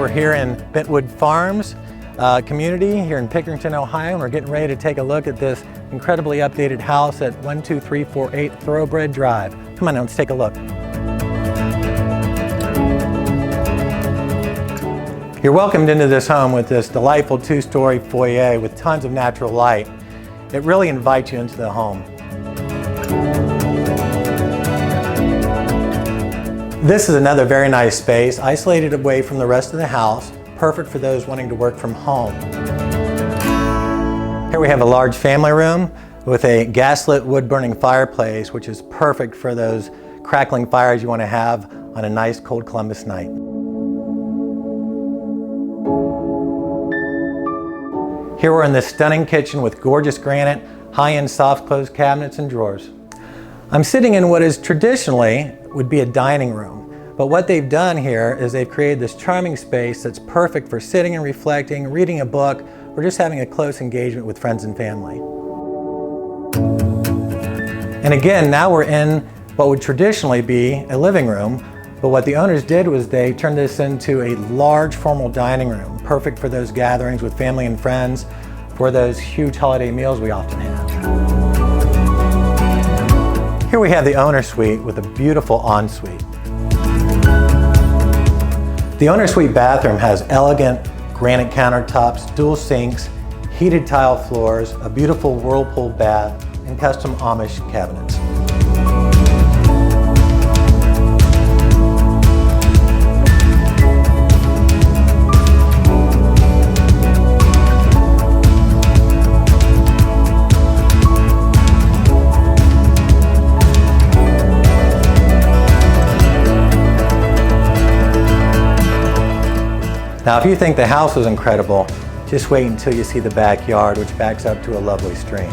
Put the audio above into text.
We're here in Bentwood Farms community here in Pickerington, Ohio, and we're getting ready to take a look at this incredibly updated house at 12348 Thoroughbred Drive. Come on, let's take a look. You're welcomed into this home with this delightful two-story foyer with tons of natural light. It really invites you into the home. This is another very nice space, isolated away from the rest of the house, perfect for those wanting to work from home. Here we have a large family room with a gas-lit wood-burning fireplace, which is perfect for those crackling fires you want to have on a nice cold Columbus night. Here we're in this stunning kitchen with gorgeous granite, high-end soft close cabinets and drawers. I'm sitting in what is traditionally would be a dining room, but what they've done here is they've created this charming space that's perfect for sitting and reflecting, reading a book, or just having a close engagement with friends and family. And again, now we're in what would traditionally be a living room, but what the owners did was they turned this into a large formal dining room, perfect for those gatherings with family and friends, for those huge holiday meals we often have. Here we have the owner suite with a beautiful ensuite. The owner suite bathroom has elegant granite countertops, dual sinks, heated tile floors, a beautiful whirlpool bath, and custom Amish cabinets. Now, if you think the house was incredible, just wait until you see the backyard, which backs up to a lovely stream.